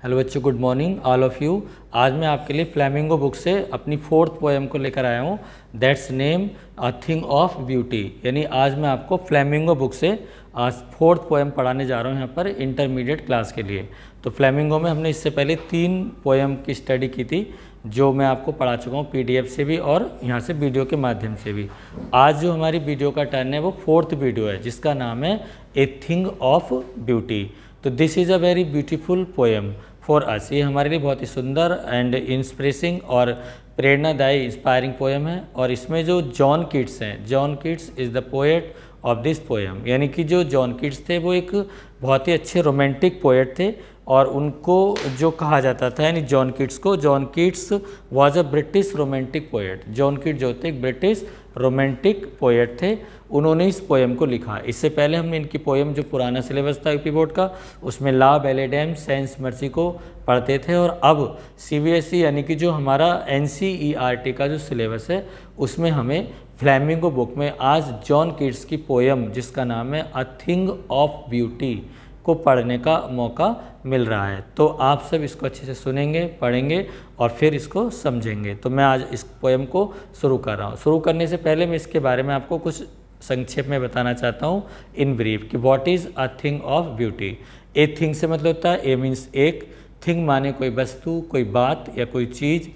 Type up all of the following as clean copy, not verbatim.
Hello बच्चों, good morning all of you. आज मैं आपके लिए फ्लैमिंगो बुक से अपनी 4th पोएम को लेकर आया हूँ, that's name a thing of beauty. यानी आज मैं आपको फ्लैमिंगो बुक से आज 4th पोएम पढ़ाने जा रहा हूँ यहाँ पर इंटरमीडिएट क्लास के लिए। तो फ्लैमिंगो में हमने इससे पहले 3 पोएम की स्टडी की थी, जो मैं आपको पढ़ा चुका हूँ PDF से भी और यहाँ से वीडियो के माध्यम से भी। आज जो हमारी वीडियो का टर्न है वो 4th वीडियो है, जिसका नाम है ए थिंग ऑफ ब्यूटी। तो this is a very beautiful poem for us. ये हमारे लिए बहुत ही सुंदर एंड इंस्पिरेसिंग और प्रेरणादायी इंस्पायरिंग पोएम है। और इसमें जो जॉन कीट्स हैं, John Keats is the poet of this poem. यानी कि जो जॉन कीट्स थे वो एक बहुत ही अच्छे रोमांटिक पोएट थे, और उनको जो कहा जाता था, यानी जॉन कीट्स को, John Keats was a British romantic poet. John कीट जो थे एक ब्रिटिश रोमांटिक पोएट थे, उन्होंने इस पोएम को लिखा। इससे पहले हमने इनकी पोएम, जो पुराना सिलेबस था यूपी बोर्ड का, उसमें ला बेलेडेम सेंस मर्सी को पढ़ते थे। और अब CBSE यानी कि जो हमारा NCERT का जो सिलेबस है, उसमें हमें फ्लैमिंगो बुक में आज जॉन कीट्स की पोएम, जिसका नाम है अ थिंग ऑफ ब्यूटी, को पढ़ने का मौका मिल रहा है। तो आप सब इसको अच्छे से सुनेंगे, पढ़ेंगे और फिर इसको समझेंगे। तो मैं आज इस पोएम को शुरू कर रहा हूँ। शुरू करने से पहले मैं इसके बारे में आपको कुछ संक्षेप में बताना चाहता हूँ इन ब्रीफ, कि what is a thing of beauty. A thing से मतलब होता है, ए मीन्स एक, थिंग माने कोई वस्तु, कोई बात या कोई चीज़,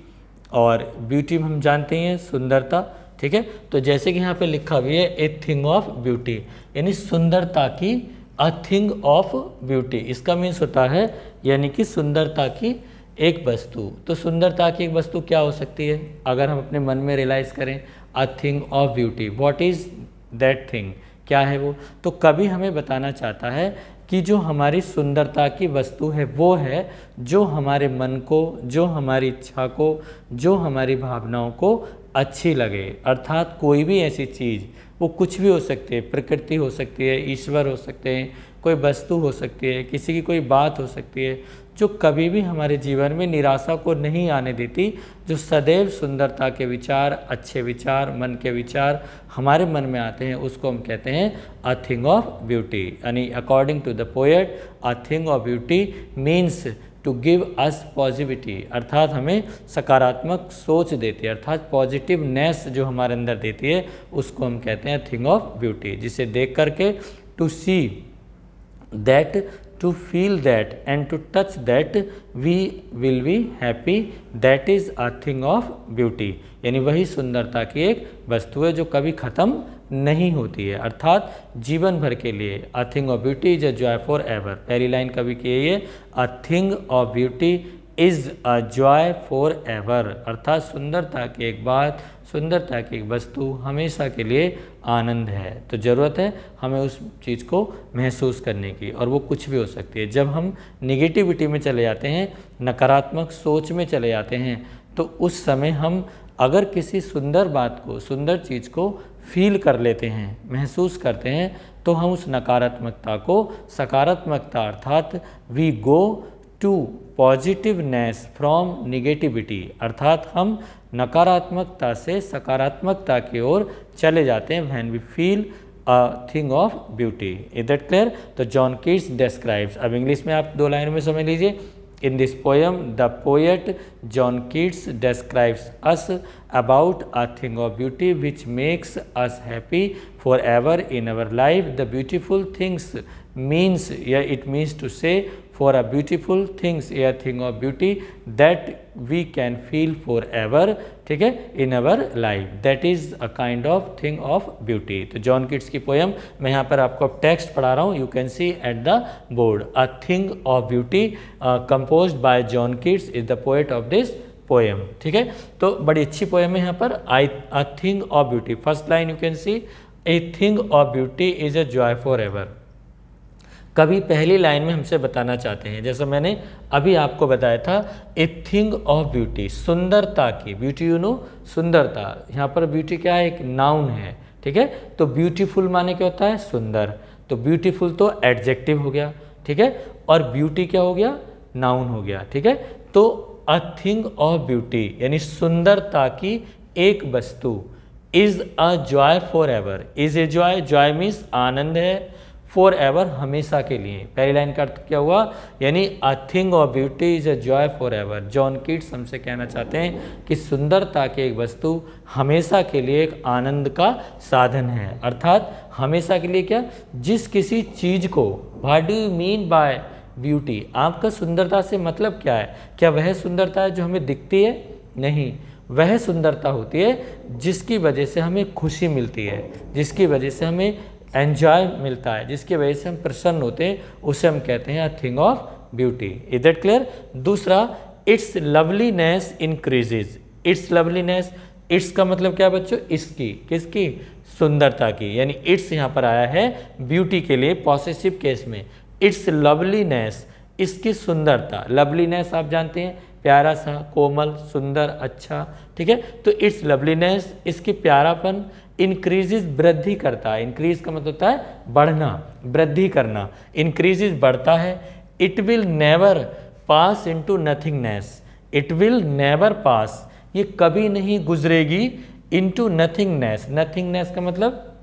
और ब्यूटी हम जानते हैं सुंदरता। ठीक है, तो जैसे कि यहाँ पे लिखा हुआ है ए थिंग ऑफ ब्यूटी, यानी सुंदरता की, अ थिंग ऑफ ब्यूटी इसका मीन्स होता है यानी कि सुंदरता की एक वस्तु। तो सुंदरता की एक वस्तु क्या हो सकती है, अगर हम अपने मन में रियलाइज़ करें, अ thing of beauty, what is that thing, क्या है वो। तो कवि हमें बताना चाहता है कि जो हमारी सुंदरता की वस्तु है वो है जो हमारे मन को, जो हमारी इच्छा को, जो हमारी भावनाओं को अच्छी लगे। अर्थात कोई भी ऐसी चीज़, वो कुछ भी हो सकती है, प्रकृति हो सकती है, ईश्वर हो सकते हैं, कोई वस्तु हो सकती है, किसी की कोई बात हो सकती है, जो कभी भी हमारे जीवन में निराशा को नहीं आने देती, जो सदैव सुंदरता के विचार, अच्छे विचार, मन के विचार हमारे मन में आते हैं, उसको हम कहते हैं अ थिंग ऑफ ब्यूटी। यानी according to the poet, a thing of beauty means to give us positivity, अर्थात हमें सकारात्मक सोच देती है, अर्थात पॉजिटिवनेस जो हमारे अंदर देती है, उसको हम कहते हैं थिंग ऑफ ब्यूटी। जिसे देख करके, to see that, to feel that and to touch that we will be happy, that is a thing of beauty. यानी वही सुंदरता की एक वस्तु है जो कभी ख़त्म नहीं होती है, अर्थात जीवन भर के लिए। अ thing of beauty is a joy for ever. पहली लाइन कभी की है, अ thing of beauty is a joy for ever, अर्थात सुंदरता की एक बात, सुंदरता की एक वस्तु हमेशा के लिए आनंद है। तो ज़रूरत है हमें उस चीज़ को महसूस करने की, और वो कुछ भी हो सकती है। जब हम निगेटिविटी में चले जाते हैं, नकारात्मक सोच में चले जाते हैं, तो उस समय हम अगर किसी सुंदर बात को, सुंदर चीज़ को फील कर लेते हैं, महसूस करते हैं, तो हम उस नकारात्मकता को सकारात्मकता, अर्थात we go to positiveness from negativity, अर्थात हम नकारात्मकता से सकारात्मकता की ओर चले जाते हैं, when we feel a thing of beauty. Is that clear. तो जॉन कीट्स डिस्क्राइब्स, अब इंग्लिश में आप 2 लाइनों में समझ लीजिए। In this poem, the poet John Keats describes us about a thing of beauty which makes us happy forever in our life. The beautiful things means, yeah, it means to say, for a beautiful things, a thing of beauty that we can feel forever, ठीक है, in our life, that is a kind of thing of beauty। तो John Keats की poem मैं यहाँ पर आपको text पढ़ा रहा हूँ, you can see at the board. A thing of beauty composed bye John Keats is the poet of this poem. ठीक है, तो बड़ी अच्छी पोएम है यहाँ पर, अ thing of beauty. First line you can see, a thing of beauty is a joy for ever. कभी पहली लाइन में हमसे बताना चाहते हैं, जैसे मैंने अभी आपको बताया था, ए थिंग ऑफ ब्यूटी, सुंदरता की, ब्यूटी यू नो, सुंदरता। यहाँ पर ब्यूटी क्या है, एक नाउन है। ठीक है, तो ब्यूटीफुल माने क्या होता है, सुंदर। तो ब्यूटीफुल तो एडजेक्टिव हो गया, ठीक है, और ब्यूटी क्या हो गया, नाउन हो गया। ठीक है, तो अ थिंग ऑफ ब्यूटी यानी सुंदरता की एक वस्तु, is a joy for ever. Is a joy, joy means आनंद है, फॉर एवर, हमेशा के लिए। पहली लाइन का अर्थ क्या हुआ, यानी अ thing of beauty is a joy for ever. John Keats हमसे कहना चाहते हैं कि सुंदरता की एक वस्तु हमेशा के लिए एक आनंद का साधन है। अर्थात हमेशा के लिए क्या, जिस किसी चीज को, what do you mean by beauty, आपका सुंदरता से मतलब क्या है? क्या वह सुंदरता है जो हमें दिखती है? नहीं, वह सुंदरता होती है जिसकी वजह से हमें खुशी मिलती है, जिसकी वजह से हमें एंजॉय मिलता है, जिसकी वजह से हम प्रसन्न होते हैं, उसे हम कहते हैं a thing of beauty. Is that clear? दूसरा, its loveliness increases. Its loveliness, its का मतलब क्या बच्चों? इसकी, किसकी? सुंदरता की। यानी इट्स यहाँ पर आया है ब्यूटी के लिए पॉसेसिव केस में। इट्स लवलीनेस, इसकी सुंदरता। लवलीनेस आप जानते हैं, प्यारा सा, कोमल, सुंदर, अच्छा, ठीक है। तो इट्स लवलीनेस, इसकी प्यारापन, इंक्रीजेज, वृद्धि करता है। इंक्रीज का मतलब होता है बढ़ना, वृद्धि करना। इंक्रीजेज, बढ़ता है। It will never pass into nothingness. It will never पास, ये कभी नहीं गुजरेगी, इनटू नथिंगनेस। नथिंगनेस का मतलब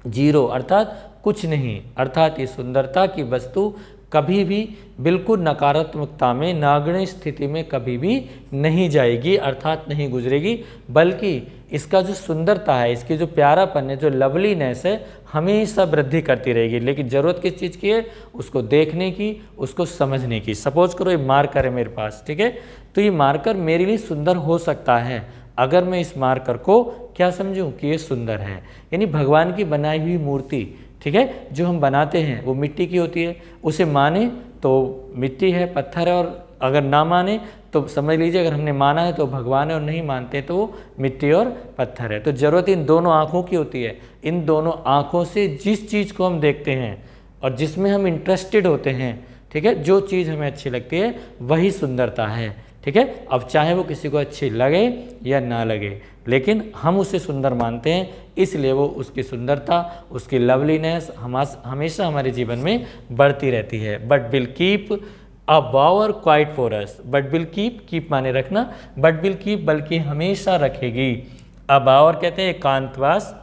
जीरो, अर्थात कुछ नहीं। अर्थात ये सुंदरता की वस्तु कभी भी बिल्कुल नकारात्मकता में, नागण्य स्थिति में कभी भी नहीं जाएगी, अर्थात नहीं गुजरेगी, बल्कि इसका जो सुंदरता है, इसकी जो प्यारापन है, जो लवलीनेस है, हमेशा वृद्धि करती रहेगी। लेकिन ज़रूरत किस चीज़ की है? उसको देखने की, उसको समझने की। सपोज करो ये मार्कर है मेरे पास, ठीक है, तो ये मार्कर मेरे लिए सुंदर हो सकता है अगर मैं इस मार्कर को क्या समझूं कि ये सुंदर है। यानी भगवान की बनाई हुई मूर्ति, ठीक है, जो हम बनाते हैं वो मिट्टी की होती है, उसे माने तो मिट्टी है, पत्थर है, और अगर ना माने तो समझ लीजिए अगर हमने माना है तो भगवान है, और नहीं मानते तो वो मिट्टी और पत्थर है। तो ज़रूरत इन दोनों आँखों की होती है। इन दोनों आँखों से जिस चीज़ को हम देखते हैं और जिसमें हम इंटरेस्टेड होते हैं, ठीक है, जो चीज़ हमें अच्छी लगती है वही सुंदरता है, ठीक है। अब चाहे वो किसी को अच्छी लगे या ना लगे, लेकिन हम उसे सुंदर मानते हैं, इसलिए वो उसकी सुंदरता, उसकी लवलीनेस हमेशा हमारे जीवन में बढ़ती रहती है। But will keep a bower quiet for us. But will keep माने रखना, बट विल कीप बल्कि हमेशा रखेगी। अ बावर कहते हैं एकांतवास,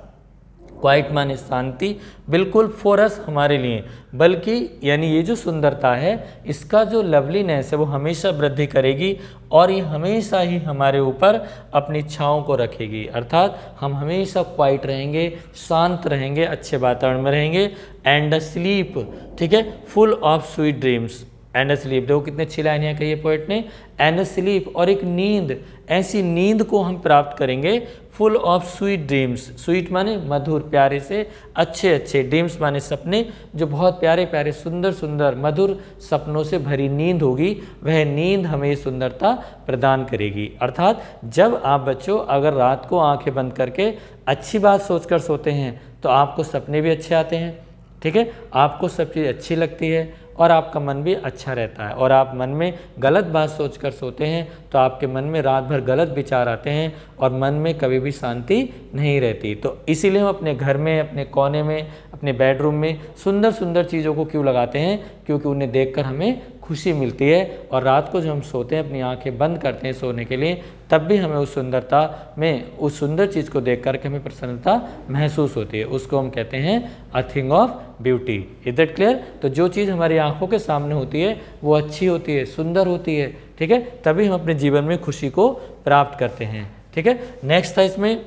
क्वाइट माने शांति, बिल्कुल फॉर अस हमारे लिए, बल्कि यानी ये जो सुंदरता है, इसका जो लवलीनेस है वो हमेशा वृद्धि करेगी, और ये हमेशा ही हमारे ऊपर अपनी छाँव को रखेगी। अर्थात हम हमेशा क्वाइट रहेंगे, शांत रहेंगे, अच्छे वातावरण में रहेंगे। एंड स्लीप, ठीक है, full of sweet dreams. And sleep, देखो कितने अच्छी लाइन यहाँ कही है पोएट ने। एंड स्लीप, और एक नींद, ऐसी नींद को हम प्राप्त करेंगे, full of sweet dreams. Sweet माने मधुर, प्यारे से अच्छे अच्छे, ड्रीम्स माने सपने, जो बहुत प्यारे प्यारे, सुंदर सुंदर, मधुर सपनों से भरी नींद होगी, वह नींद हमें सुंदरता प्रदान करेगी। अर्थात जब आप बच्चों अगर रात को आंखें बंद करके अच्छी बात सोचकर सोते हैं तो आपको सपने भी अच्छे आते हैं, ठीक है, आपको सब चीज़ अच्छी लगती है, और आपका मन भी अच्छा रहता है। और आप मन में गलत बात सोचकर सोते हैं तो आपके मन में रात भर गलत विचार आते हैं, और मन में कभी भी शांति नहीं रहती। तो इसीलिए हम अपने घर में, अपने कोने में, अपने बेडरूम में सुंदर सुंदर चीज़ों को क्यों लगाते हैं? क्योंकि उन्हें देखकर हमें खुशी मिलती है, और रात को जब हम सोते हैं, अपनी आंखें बंद करते हैं सोने के लिए, तब भी हमें उस सुंदरता में, उस सुंदर चीज़ को देख कर के हमें प्रसन्नता महसूस होती है। उसको हम कहते हैं a thing of beauty. Is that clear? तो जो चीज़ हमारी आंखों के सामने होती है वो अच्छी होती है, सुंदर होती है, ठीक है, तभी हम अपने जीवन में खुशी को प्राप्त करते हैं, ठीक है। नेक्स्ट था इसमें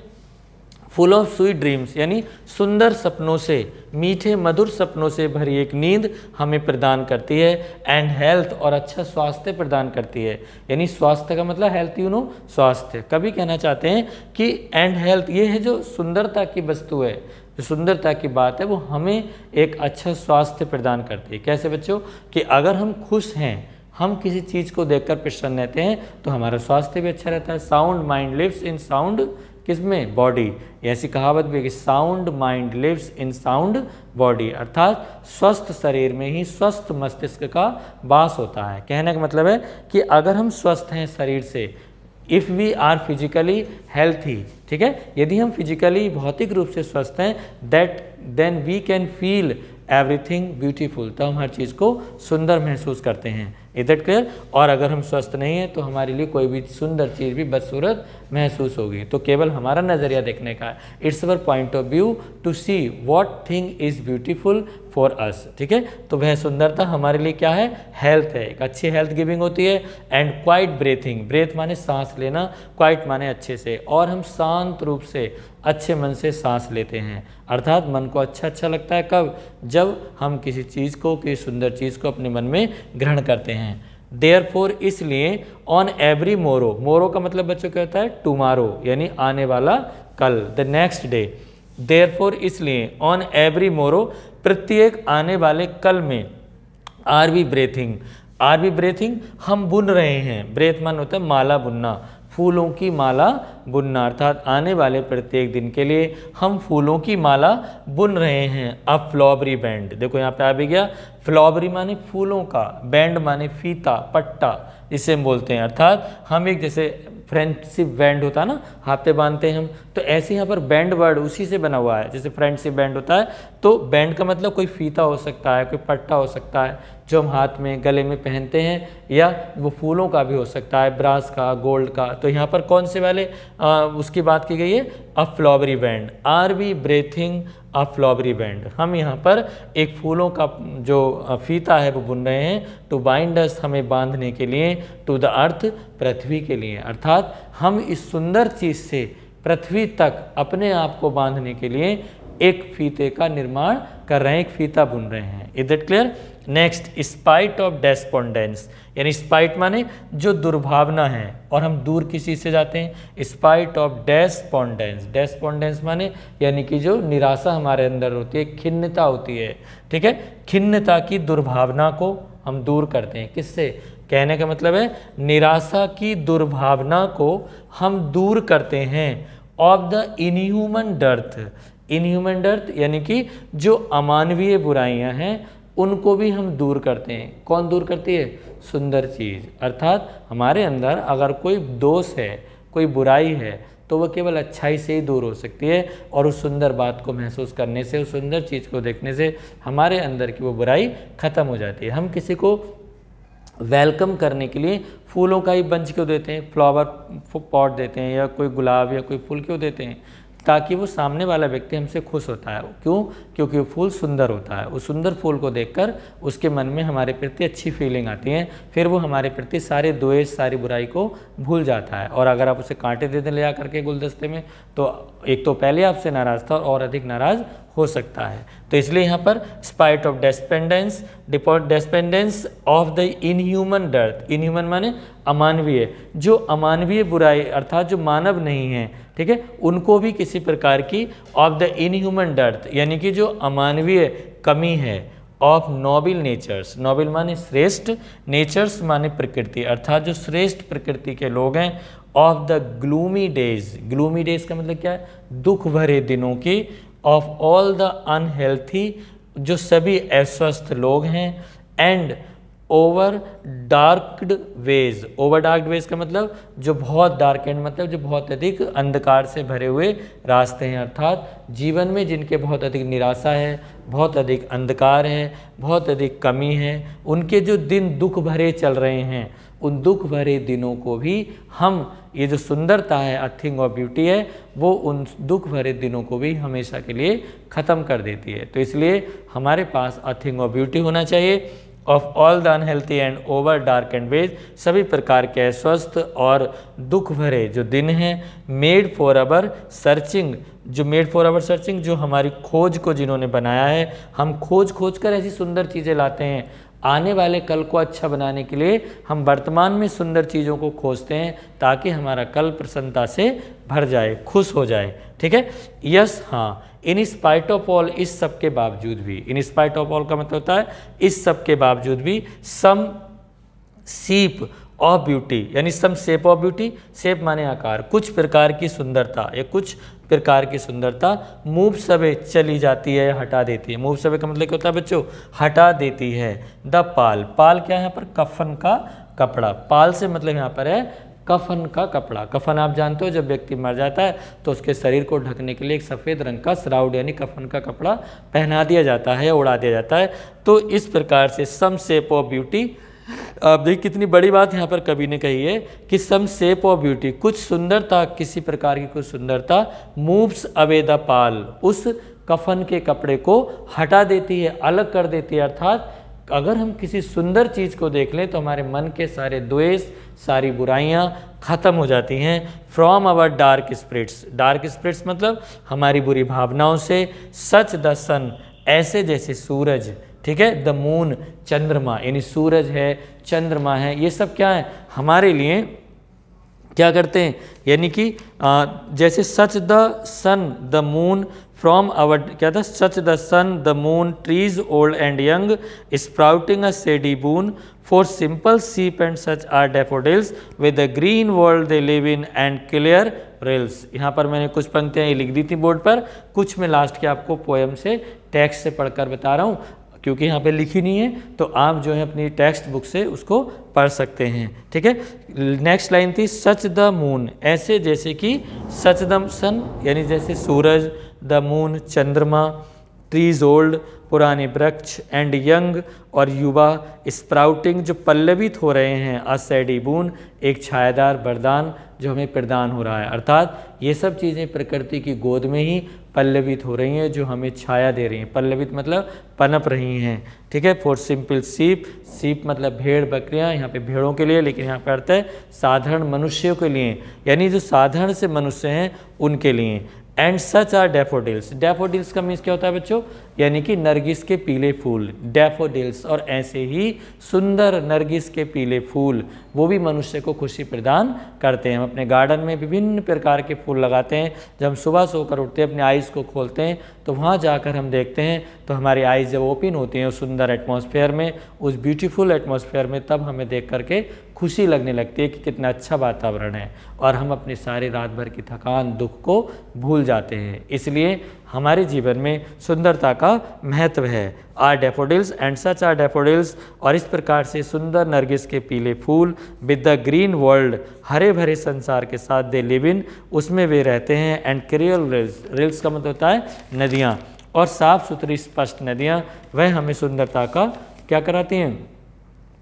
फुल ऑफ स्वीट ड्रीम्स, यानी सुंदर सपनों से, मीठे मधुर सपनों से भरी एक नींद हमें प्रदान करती है। एंड हेल्थ, और अच्छा स्वास्थ्य प्रदान करती है। यानी स्वास्थ्य का मतलब हेल्थ, यू नो, स्वास्थ्य। कभी कहना चाहते हैं कि एंड हेल्थ, ये है जो सुंदरता की वस्तु है, जो सुंदरता की बात है, वो हमें एक अच्छा स्वास्थ्य प्रदान करती है। कैसे बच्चों? कि अगर हम खुश हैं, हम किसी चीज़ को देखकर प्रसन्न रहते हैं, तो हमारा स्वास्थ्य भी अच्छा रहता है। Sound mind lives in sound, किसमें? बॉडी। ऐसी कहावत भी है कि sound mind lives in sound body, अर्थात स्वस्थ शरीर में ही स्वस्थ मस्तिष्क का वास होता है। कहने का मतलब है कि अगर हम स्वस्थ हैं शरीर से, if we are physically healthy, ठीक है, यदि हम फिजिकली भौतिक रूप से स्वस्थ हैं, then we can feel everything beautiful, तो हम हर चीज़ को सुंदर महसूस करते हैं। Is that clear. और अगर हम स्वस्थ नहीं हैं तो हमारे लिए कोई भी सुंदर चीज़ भी बदसूरत महसूस होगी। तो केवल हमारा नज़रिया देखने का है, it's our point of view to see what thing is beautiful for us, ठीक है। तो वह सुंदरता हमारे लिए क्या है, हेल्थ है, एक अच्छी हेल्थ गिविंग होती है। एंड क्वाइट ब्रीथिंग, ब्रेथ माने सांस लेना, क्वाइट माने अच्छे से, और हम शांत रूप से अच्छे मन से सांस लेते हैं, अर्थात मन को अच्छा लगता है कब, जब हम किसी चीज़ को, किसी सुंदर चीज़ को अपने मन में ग्रहण करते हैं। देयरफॉर इसलिए, ऑन एवरी मोरो, मोरो का मतलब बच्चों क्या होता है, टुमारो यानी आने वाला कल, द नेक्स्ट डे। देयरफॉर इसलिए, ऑन एवरी मोरो प्रत्येक आने वाले कल में, आर वी ब्रेथिंग हम बुन रहे हैं, ब्रेथ मान होता है माला बुनना, फूलों की माला बुनना, अर्थात आने वाले प्रत्येक दिन के लिए हम फूलों की माला बुन रहे हैं। अब फ्लॉबरी बैंड, देखो यहाँ पे आ भी गया, फ्लॉबरी माने फूलों का, बैंड माने फीता, पट्टा इसे हम बोलते हैं, अर्थात हम एक जैसे फ्रेंडशिप बैंड होता है ना, हाथ पे बांधते हैं हम, तो ऐसे यहाँ पर बैंड वर्ड उसी से बना हुआ है, जैसे फ्रेंडशिप बैंड होता है। तो बैंड का मतलब कोई फीता हो सकता है, कोई पट्टा हो सकता है जो हम हाथ में गले में पहनते हैं, या वो फूलों का भी हो सकता है, ब्रास का, गोल्ड का। तो यहाँ पर कौन से वाले उसकी बात की गई है, a flowery band. Are we breathing a flowery band, हम यहाँ पर एक फूलों का जो फीता है वो बुन रहे हैं, टू बाइंड अस, हमें बांधने के लिए, टू द अर्थ, पृथ्वी के लिए, अर्थात हम इस सुंदर चीज़ से पृथ्वी तक अपने आप को बांधने के लिए एक फीते का निर्माण कर रहे हैं, एक फीता बुन रहे हैं। Is that clear. Next, spite of despondence, यानी स्पाइट माने जो दुर्भावना है, और हम दूर किस चीज़ से जाते हैं, स्पाइट ऑफ डेस्पोंडेंस, डेस्पोंडेंस माने यानी कि जो निराशा हमारे अंदर होती है, खिन्नता होती है, ठीक है, खिन्नता की दुर्भावना को हम दूर करते हैं, किससे, कहने का मतलब है निराशा की दुर्भावना को हम दूर करते हैं। Of the inhuman dearth, inhuman dearth यानी कि जो अमानवीय बुराइयां हैं उनको भी हम दूर करते हैं। कौन दूर करती है, सुंदर चीज़, अर्थात हमारे अंदर अगर कोई दोष है, कोई बुराई है, तो वह केवल अच्छाई से ही दूर हो सकती है, और उस सुंदर बात को महसूस करने से, उस सुंदर चीज़ को देखने से हमारे अंदर की वो बुराई खत्म हो जाती है। हम किसी को वेलकम करने के लिए फूलों का ही बंच क्यों देते हैं, फ्लावर पॉट देते हैं, या कोई गुलाब या कोई फूल क्यों देते हैं, ताकि वो सामने वाला व्यक्ति हमसे खुश होता है। क्यों, क्योंकि वो फूल सुंदर होता है, उस सुंदर फूल को देखकर उसके मन में हमारे प्रति अच्छी फीलिंग आती है, फिर वो हमारे प्रति सारे द्वेष, सारी बुराई को भूल जाता है। और अगर आप उसे कांटे दे दें ले जा करके गुलदस्ते में, तो एक तो पहले आपसे नाराज़ था और अधिक नाराज़ हो सकता है। तो इसलिए यहाँ पर spite of despondence of the inhuman dearth, inhuman माने अमानवीय, जो अमानवीय बुराई अर्थात जो मानव नहीं है, ठीक है, उनको भी किसी प्रकार की ऑफ द इनह्यूमन डर्थ यानी कि जो अमानवीय कमी है, ऑफ नोबल नेचर्स, नोबल माने श्रेष्ठ, नेचर्स माने प्रकृति, अर्थात जो श्रेष्ठ प्रकृति के लोग हैं, of the gloomy days, gloomy days का मतलब क्या है, दुख भरे दिनों की, ऑफ ऑल द अनहेल्थी, जो सभी अस्वस्थ लोग हैं, and over darkened ways, over darkened ways का मतलब जो बहुत डार्क एंड मतलब जो बहुत अधिक अंधकार से भरे हुए रास्ते हैं, अर्थात जीवन में जिनके बहुत अधिक निराशा है, बहुत अधिक अंधकार है, बहुत अधिक कमी है, उनके जो दिन दुख भरे चल रहे हैं, उन दुख भरे दिनों को भी हम, ये जो सुंदरता है, अ थिंग ऑफ ब्यूटी है, वो उन दुख भरे दिनों को भी हमेशा के लिए ख़त्म कर देती है। तो इसलिए हमारे पास अ थिंग ऑफ ब्यूटी होना चाहिए, of all the unhealthy and over dark and ways, सभी प्रकार के अस्वस्थ और दुख भरे जो दिन हैं, मेड फॉर अवर सर्चिंग, जो मेड फॉर अवर सर्चिंग, जो हमारी खोज को जिन्होंने बनाया है, हम खोज कर ऐसी सुंदर चीज़ें लाते हैं, आने वाले कल को अच्छा बनाने के लिए हम वर्तमान में सुंदर चीज़ों को खोजते हैं, ताकि हमारा कल प्रसन्नता से भर जाए, खुश हो जाए, ठीक है। यस, हाँ, इन स्पाइट ऑफ ऑल, इस सब के बावजूद भी, इन स्पाइट ऑफ ऑल का मतलब होता है इस सब के बावजूद भी, सम सीप ऑफ ब्यूटी यानी some shape of beauty, shape माने आकार, कुछ प्रकार की सुंदरता या कुछ प्रकार की सुंदरता मूव सवे चली जाती है या हटा देती है। मूव सवे का मतलब क्या होता है बच्चों, हटा देती है। द पाल, पाल क्या है यहाँ पर, कफन का कपड़ा, पाल से मतलब यहाँ पर है कफन का कपड़ा। कफन आप जानते हो, जब व्यक्ति मर जाता है तो उसके शरीर को ढकने के लिए एक सफ़ेद रंग का श्राउड यानी कफन का कपड़ा पहना दिया जाता है या उड़ा दिया जाता है। तो इस प्रकार से सम शेप ऑफ ब्यूटी आप देखिए कितनी बड़ी बात यहाँ पर कवि ने कही है कि सम शेप ऑफ ब्यूटी, कुछ सुंदरता, किसी प्रकार की कुछ सुंदरता, मूव्स अवे द पाल, उस कफन के कपड़े को हटा देती है, अलग कर देती है। अर्थात अगर हम किसी सुंदर चीज़ को देख लें तो हमारे मन के सारे द्वेष, सारी बुराइयां खत्म हो जाती हैं। From our dark spirits, dark spirits मतलब हमारी बुरी भावनाओं से, सच द सन, ऐसे जैसे सूरज, ठीक है, द मून, चंद्रमा, यानी सूरज है, चंद्रमा है, ये सब क्या है हमारे लिए क्या करते हैं, यानी कि जैसे such the sun the moon from our, क्या था, such the sun the moon, trees old and young, sprouting a shady boon, for simple sheep and such are daffodils, with the green world they live in and clear rills. यहाँ पर मैंने कुछ पंक्तियाँ ये लिख दी थी बोर्ड पर, कुछ मैं लास्ट के आपको पोएम से, टेक्स्ट से पढ़कर बता रहा हूँ, क्योंकि यहाँ पे लिखी नहीं है, तो आप जो है अपनी टेक्स्ट बुक से उसको पढ़ सकते हैं, ठीक है। नेक्स्ट लाइन थी सच द मून, ऐसे जैसे कि सच द सन, यानी जैसे सूरज, द मून, चंद्रमा, ट्रीज ओल्ड, पुराने वृक्ष, एंड यंग, और युवा, स्प्राउटिंग, जो पल्लवित हो रहे हैं, अ सैडी बून, एक छायादार वरदान जो हमें प्रदान हो रहा है। अर्थात ये सब चीज़ें प्रकृति की गोद में ही पल्लवित हो रही हैं, जो हमें छाया दे रही हैं। पल्लवित मतलब पनप रही हैं, ठीक है। फॉर सिंपल सीप, सीप मतलब भेड़ बकरियां, यहाँ पे भेड़ों के लिए, लेकिन यहाँ पे अर्थ है साधारण मनुष्यों के लिए, यानी जो साधारण से मनुष्य हैं उनके लिए। And such are daffodils, daffodils का मीन्स क्या होता है बच्चों, यानी कि नरगिस के पीले फूल, डैफोडिल्स, और ऐसे ही सुंदर नरगिस के पीले फूल, वो भी मनुष्य को खुशी प्रदान करते हैं। हम अपने गार्डन में विभिन्न प्रकार के फूल लगाते हैं, जब हम सुबह सोकर उठते हैं, अपने आइज़ को खोलते हैं, तो वहाँ जाकर हम देखते हैं तो हमारी आइज़ जब ओपन होती हैं उस सुंदर एटमॉस्फेयर में, उस ब्यूटीफुल एटमॉस्फेयर में, तब हमें देख करके खुशी लगने लगती है कि कितना अच्छा वातावरण है, और हम अपने सारे रात भर की थकान, दुख को भूल जाते हैं। इसलिए हमारे जीवन में सुंदरता का महत्व है। Are daffodils and such are daffodils, और इस प्रकार से सुंदर नरगिस के पीले फूल, विद द ग्रीन वर्ल्ड, हरे भरे संसार के साथ, दे लिव इन, उसमें वे रहते हैं, एंड क्लियर रिल्स, रिल्स का मतलब होता है नदियाँ, और साफ सुथरी स्पष्ट नदियाँ, वह हमें सुंदरता का क्या कराती हैं,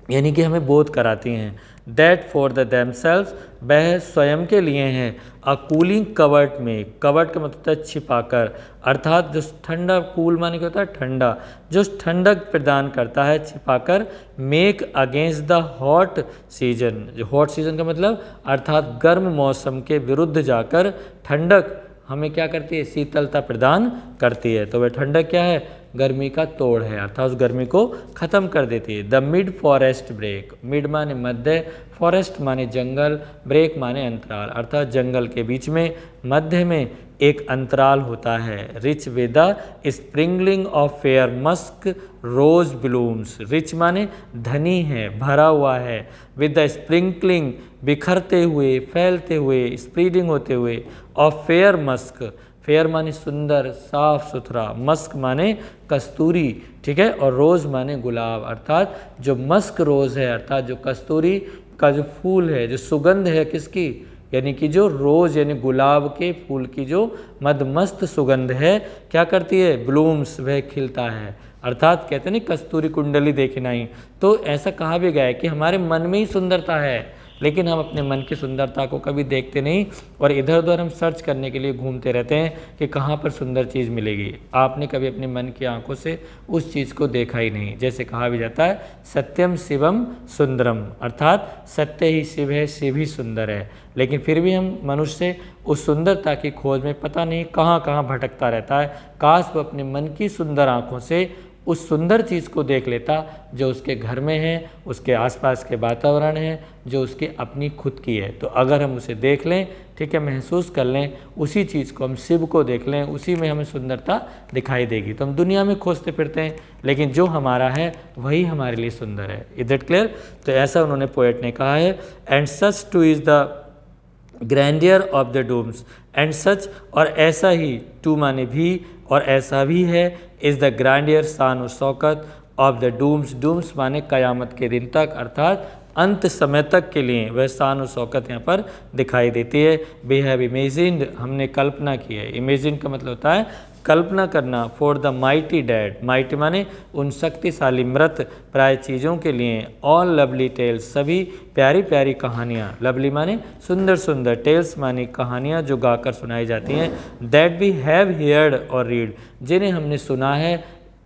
यानी कि हमें बोध कराती हैं। दैट फॉर द देमसेल्व्स, वह स्वयं के लिए हैं। अ कूलिंग कवर्ट में, कवर्ट का मतलब होता है छिपाकर, अर्थात जो ठंडा, कूल माने क्या होता है ठंडा, जो ठंडक प्रदान करता है छिपाकर। Make against the hot season, जो हॉट सीजन का मतलब अर्थात गर्म मौसम के विरुद्ध जाकर ठंडक हमें क्या करती है, शीतलता प्रदान करती है। तो वह ठंडक क्या है, गर्मी का तोड़ है, अर्थात उस गर्मी को खत्म कर देती है। The mid forest brake, mid माने मध्य, फॉरेस्ट माने जंगल, ब्रेक माने अंतराल, अर्थात जंगल के बीच में, मध्य में एक अंतराल होता है। Rich with the sprinkling of fair musk rose blooms, rich माने धनी है, भरा हुआ है, विद द स्प्रिंकलिंग बिखरते हुए, फैलते हुए, स्प्रीडिंग होते हुए, ऑफ फेयर मस्क, फेयर माने सुंदर, साफ सुथरा, मस्क माने कस्तूरी, ठीक है, और रोज़ माने गुलाब, अर्थात जो मस्क रोज़ है, अर्थात जो कस्तूरी का जो फूल है, जो सुगंध है किसकी, यानी कि जो रोज़ यानी गुलाब के फूल की जो मदमस्त सुगंध है, क्या करती है, ब्लूम्स, वह खिलता है। अर्थात कहते हैं नहीं कस्तूरी कुंडली देखी नहीं, तो ऐसा कहा भी गया है कि हमारे मन में ही सुंदरता है, लेकिन हम अपने मन की सुंदरता को कभी देखते नहीं, और इधर उधर हम सर्च करने के लिए घूमते रहते हैं कि कहाँ पर सुंदर चीज़ मिलेगी। आपने कभी अपने मन की आंखों से उस चीज़ को देखा ही नहीं। जैसे कहा भी जाता है सत्यम शिवम सुंदरम, अर्थात सत्य ही शिव है, शिव ही सुंदर है, लेकिन फिर भी हम मनुष्य उस सुंदरता की खोज में पता नहीं कहाँ कहाँ भटकता रहता है। काश वो अपने मन की सुंदर आँखों से उस सुंदर चीज़ को देख लेता जो उसके घर में है, उसके आसपास के वातावरण है, जो उसकी अपनी खुद की है। तो अगर हम उसे देख लें, ठीक है, महसूस कर लें, उसी चीज़ को हम शिव को देख लें, उसी में हमें सुंदरता दिखाई देगी। तो हम दुनिया में खोजते फिरते हैं, लेकिन जो हमारा है वही हमारे लिए सुंदर है। Is that clear? तो ऐसा उन्होंने पोएट ने कहा है। And such too is the grandeur of the dooms, and such, और ऐसा ही, टू माने भी, और ऐसा भी है, इज़ द ग्रैंडियर, शान और शौकत, ऑफ द डूम्स, डूम्स माने कयामत के दिन तक, अर्थात अंत समय तक के लिए वह शान और शौकत यहाँ पर दिखाई देती है। वी हैव इमेजिन्ड, हमने कल्पना की है। इमेजिन का मतलब होता है कल्पना करना, for the mighty dead, mighty माने उन शक्तिशाली मृत प्राय चीज़ों के लिए, ऑल लवली टेल्स, सभी प्यारी प्यारी कहानियाँ, लवली माने सुंदर सुंदर, टेल्स माने कहानियाँ जो गाकर सुनाई जाती हैं, दैट वी हैव हियर्ड और रीड, जिन्हें हमने सुना है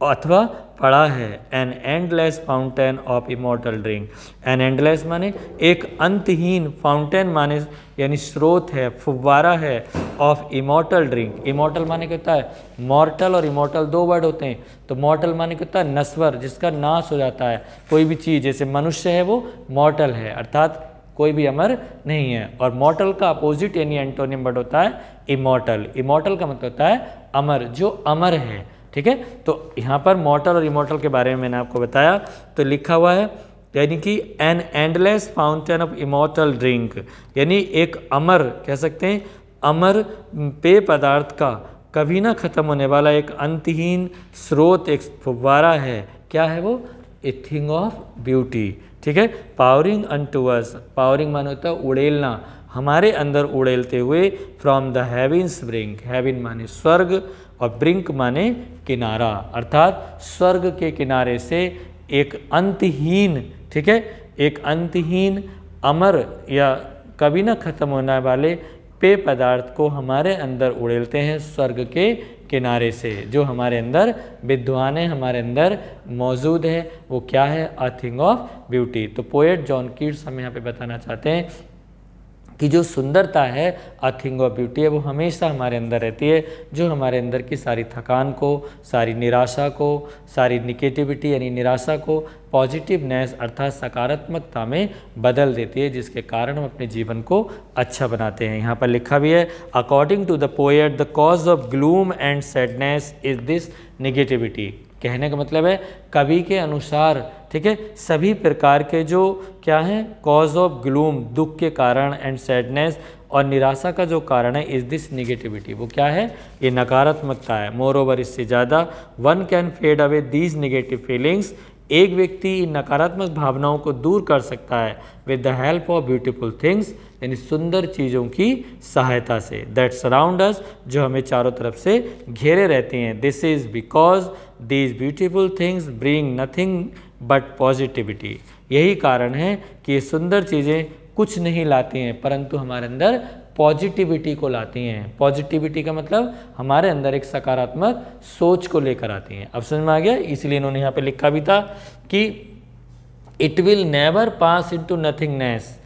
अथवा पढ़ा है, an endless fountain of immortal drink, an endless माने एक अंतहीन, फाउंटेन माने यानी स्रोत है, फुव्वारा है, ऑफ इमॉर्टल ड्रिंक, इमॉर्टल माने क्या होता है, मॉर्टल और इमॉर्टल दो वर्ड होते हैं, तो मॉर्टल माने क्या होता है, नश्वर, जिसका नाश हो जाता है, कोई भी चीज़, जैसे मनुष्य है वो मॉर्टल है, अर्थात कोई भी अमर नहीं है, और मॉर्टल का अपोजिट यानी एंटोनिम वर्ड होता है इमॉर्टल, इमॉर्टल का मतलब होता है अमर, जो अमर है, ठीक है। तो यहाँ पर मॉर्टल और इमॉर्टल के बारे में मैंने आपको बताया, तो लिखा हुआ है यानी कि an endless fountain of immortal drink, यानी एक अमर, कह सकते हैं अमर पेय पदार्थ का कभी ना खत्म होने वाला एक अंतहीन स्रोत, एक फुव्वारा है, क्या है वो, ए थिंग ऑफ ब्यूटी, ठीक है। पावरिंग अनटू अस, पावरिंग माने होता है उड़ेलना, हमारे अंदर उड़ेलते हुए, फ्रॉम द हेविन्स ब्रिंक, हेविन माने स्वर्ग और ब्रिंक माने किनारा, अर्थात स्वर्ग के किनारे से एक अंतहीन, ठीक है, एक अंतहीन अमर या कभी ना खत्म होने वाले पेय पदार्थ को हमारे अंदर उड़ेलते हैं स्वर्ग के किनारे से, जो हमारे अंदर विद्वान है, हमारे अंदर मौजूद है, वो क्या है, अ थिंग ऑफ ब्यूटी। तो पोएट जॉन कीट्स हमें यहाँ पे बताना चाहते हैं कि जो सुंदरता है, अ थिंग ऑफ ब्यूटी है, वो हमेशा हमारे अंदर रहती है, जो हमारे अंदर की सारी थकान को, सारी निराशा को, सारी निगेटिविटी यानी निराशा को पॉजिटिवनेस अर्थात सकारात्मकता में बदल देती है, जिसके कारण हम अपने जीवन को अच्छा बनाते हैं। यहाँ पर लिखा भी है, according to the poet the cause of gloom and sadness is this negativity, कहने का मतलब है कवि के अनुसार, ठीक है, सभी प्रकार के जो क्या है, कॉज ऑफ ग्लूम दुख के कारण, एंड सैडनेस और निराशा का जो कारण है, इज दिस निगेटिविटी, वो क्या है, ये नकारात्मकता है। मोर ओवर, इससे ज़्यादा, one can fade away these negative feelings, एक व्यक्ति इन नकारात्मक भावनाओं को दूर कर सकता है with the help of beautiful things, यानी सुंदर चीज़ों की सहायता से, दैट सराउंड अस, जो हमें चारों तरफ से घेरे रहते हैं। This is because these beautiful things bring nothing but positivity, यही कारण है कि ये सुंदर चीज़ें कुछ नहीं लाती हैं परंतु हमारे अंदर पॉजिटिविटी को लाती हैं। पॉजिटिविटी का मतलब हमारे अंदर एक सकारात्मक सोच को लेकर आती हैं। अब समझ में आ गया, इसलिए इन्होंने यहाँ पे लिखा भी था कि it will never pass into nothingness.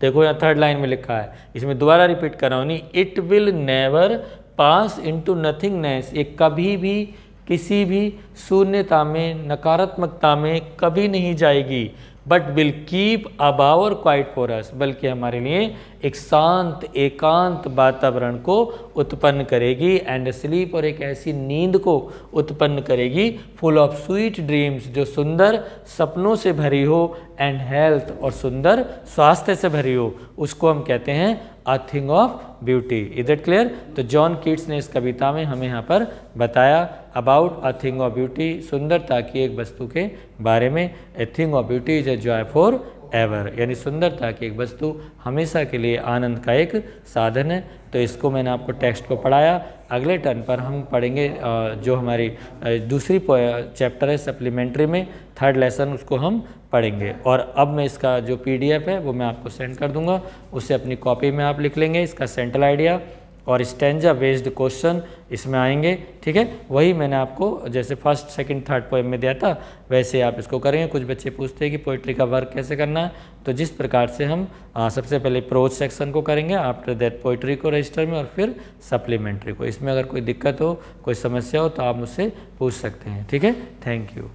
देखो यहाँ थर्ड लाइन में लिखा है, इसमें दोबारा रिपीट कर रहा हूँ, नहीं, it will never pass into nothingness, ये कभी भी किसी भी शून्यता में, नकारात्मकता में कभी नहीं जाएगी, बट विल कीप अबाव और क्वाइट फॉर अस, बल्कि हमारे लिए एक शांत एकांत वातावरण को उत्पन्न करेगी, एंड स्लीप, और एक ऐसी नींद को उत्पन्न करेगी, फुल ऑफ स्वीट ड्रीम्स, जो सुंदर सपनों से भरी हो, एंड हेल्थ, और सुंदर स्वास्थ्य से भरी हो, उसको हम कहते हैं a thing of beauty. Is it clear? तो जॉन कीट्स ने इस कविता में हमें यहाँ पर बताया about a thing of beauty, सुंदरता की एक वस्तु के बारे में। A thing of beauty is a Joy for ever, यानी सुंदरता की एक वस्तु हमेशा के लिए आनंद का एक साधन है। तो इसको मैंने आपको टेक्स्ट को पढ़ाया। अगले टर्न पर हम पढ़ेंगे जो हमारी दूसरी चैप्टर है सप्लीमेंट्री में, थर्ड लेसन, उसको हम पढ़ेंगे। और अब मैं इसका जो PDF है वो मैं आपको सेंड कर दूंगा, उससे अपनी कॉपी में आप लिख लेंगे। इसका सेंट्रल आइडिया और स्टैंजा बेस्ड क्वेश्चन इसमें आएंगे, ठीक है। वही मैंने आपको जैसे फर्स्ट सेकंड थर्ड पोएम में दिया था वैसे आप इसको करेंगे। कुछ बच्चे पूछते हैं कि पोइट्री का वर्क कैसे करना है, तो जिस प्रकार से हम सबसे पहले प्रोज सेक्शन को करेंगे, आफ्टर दैट पोइट्री को रजिस्टर में, और फिर सप्लीमेंट्री को। इसमें अगर कोई दिक्कत हो, कोई समस्या हो तो आप मुझसे पूछ सकते हैं, ठीक है। Thank you.